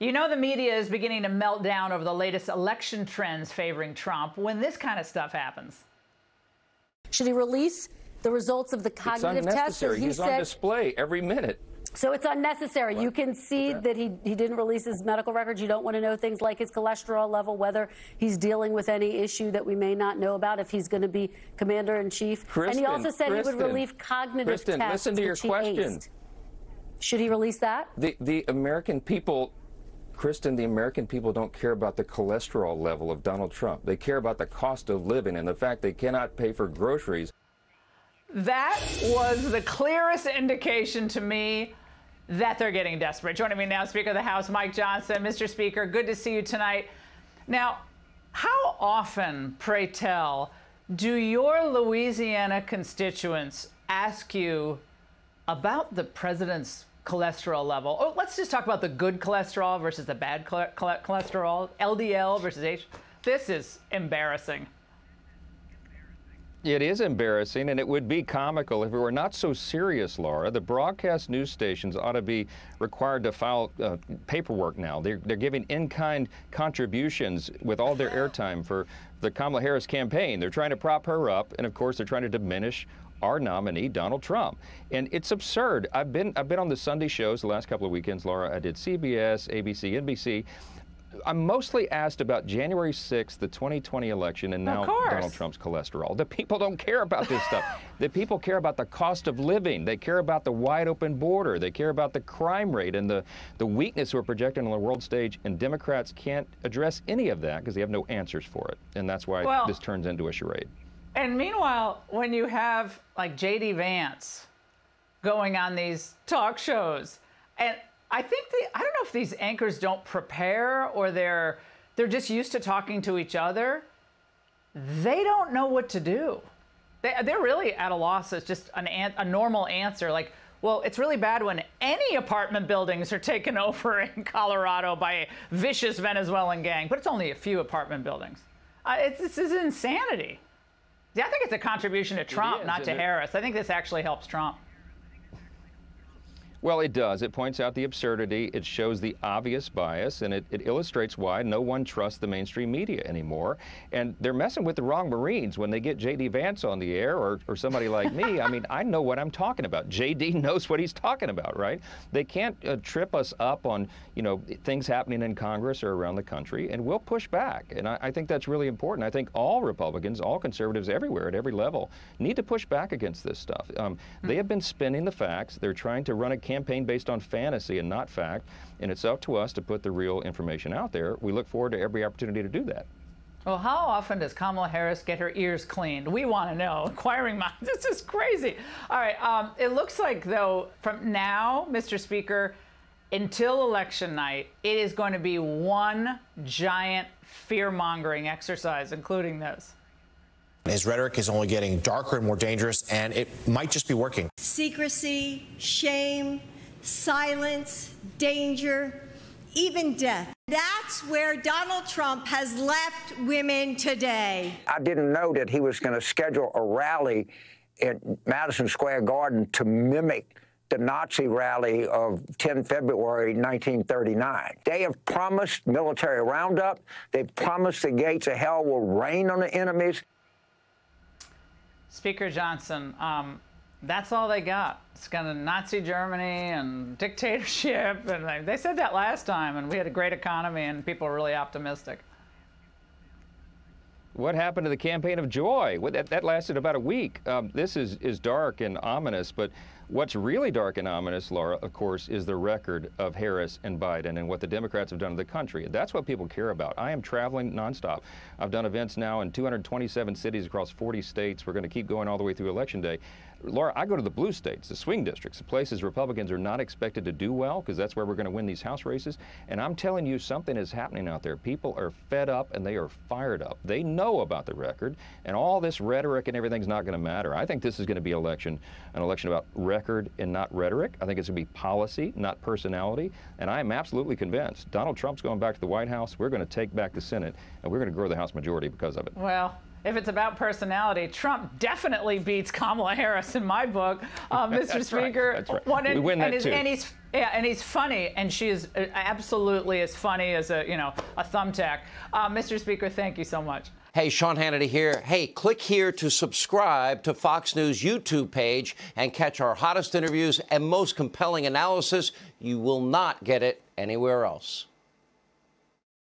You know the media is beginning to melt down over the latest election trends favoring Trump when this kind of stuff happens. Should he release the results of the cognitive test? It's unnecessary. He's on display every minute. So it's unnecessary. You concede that he didn't release his medical records. You don't want to know things like his cholesterol level, whether he's dealing with any issue that we may not know about, if he's going to be commander-in-chief. And he also said he would release cognitive tests. Listen to your question. Should he release that? The American people, Kristen, the American people don't care about the cholesterol level of Donald Trump. They care about the cost of living and the fact they cannot pay for groceries. That was the clearest indication to me that they're getting desperate. Joining me now, Speaker of the House, Mike Johnson. Mr. Speaker, good to see you tonight. Now, how often, pray tell, do your Louisiana constituents ask you about the president's cholesterol level? Oh, let's just talk about the good cholesterol versus the bad cholesterol, LDL versus H. This is embarrassing. It is embarrassing, and it would be comical if it were not so serious, Laura. The broadcast news stations ought to be required to file paperwork now. They're giving in-kind contributions with all their airtime for the Kamala Harris campaign. They're trying to prop her up, and of course they're trying to diminish our nominee, Donald Trump. And it's absurd. I've been on the Sunday shows the last couple of weekends, Laura. I did CBS, ABC, NBC. I'm mostly asked about January 6th, the 2020 election, and now Donald Trump's cholesterol. The people don't care about this stuff. The people care about the cost of living. They care about the wide open border. They care about the crime rate and the weakness we're projecting on the world stage. And Democrats can't address any of that because they have no answers for it. And that's why this turns into a charade. And meanwhile, when you have like J.D. Vance going on these talk shows, and I think I don't know if these anchors don't prepare or they're just used to talking to each other. They don't know what to do. They're really at a loss. It's just a normal answer. Like, well, it's really bad when any apartment buildings are taken over in Colorado by a vicious Venezuelan gang, but it's only a few apartment buildings. This is insanity. Yeah, I think it's a contribution to Trump, not to Harris. I think this actually helps Trump. Well, it does. It points out the absurdity. It shows the obvious bias, and it illustrates why no one trusts the mainstream media anymore. And they're messing with the wrong Marines when they get J.D. Vance on the air or somebody like me. I mean, I know what I'm talking about. J.D. knows what he's talking about, right? They can't trip us up on, things happening in Congress or around the country, and we'll push back. And I think that's really important. I think all Republicans, all conservatives everywhere at every level need to push back against this stuff. They have been spinning the facts. They're trying to run a campaign based on fantasy and not fact, and it's up to us to put the real information out there. We look forward to every opportunity to do that. Well, how often does Kamala Harris get her ears cleaned? We want to know. Inquiring minds, this is crazy. All right, it looks like, though, from now, Mr. Speaker, until election night, it is going to be one giant fear-mongering exercise, including this. His rhetoric is only getting darker and more dangerous, and it might just be working. Secrecy, shame, silence, danger, even death. That's where Donald Trump has left women today. I didn't know that he was going to schedule a rally at Madison Square Garden to mimic the Nazi rally of 10 February 1939. They have promised military roundup. They've promised the gates of hell will rain on the enemies. Speaker Johnson, that's all they got. It's kind of Nazi Germany and dictatorship, and they said that last time, and we had a great economy, and people were really optimistic. What happened to the campaign of joy? That lasted about a week. This is dark and ominous, but what's really dark and ominous, Laura, of course, is the record of Harris and Biden and what the Democrats have done to the country. That's what people care about. I am traveling nonstop. I've done events now in 227 cities across 40 states. We're going to keep going all the way through Election Day. Laura, I go to the blue states, the swing districts, the places Republicans are not expected to do well, because that's where we're going to win these House races. And I'm telling you, something is happening out there. People are fed up and they are fired up. They know about the record, and all this rhetoric and everything's not going to matter. I think this is going to be an election about record and not rhetoric. I think it's going to be policy, not personality. And I am absolutely convinced Donald Trump's going back to the White House. We're going to take back the Senate, and we're going to grow the House majority because of it. Well, if it's about personality, Trump definitely beats Kamala Harris in my book. Mr. Speaker, That's right. We win that too. And he's funny, and she is absolutely as funny as a thumbtack. Mr. Speaker, thank you so much. Hey, Sean Hannity here. Hey, click here to subscribe to Fox News YouTube page and catch our hottest interviews and most compelling analysis. You will not get it anywhere else.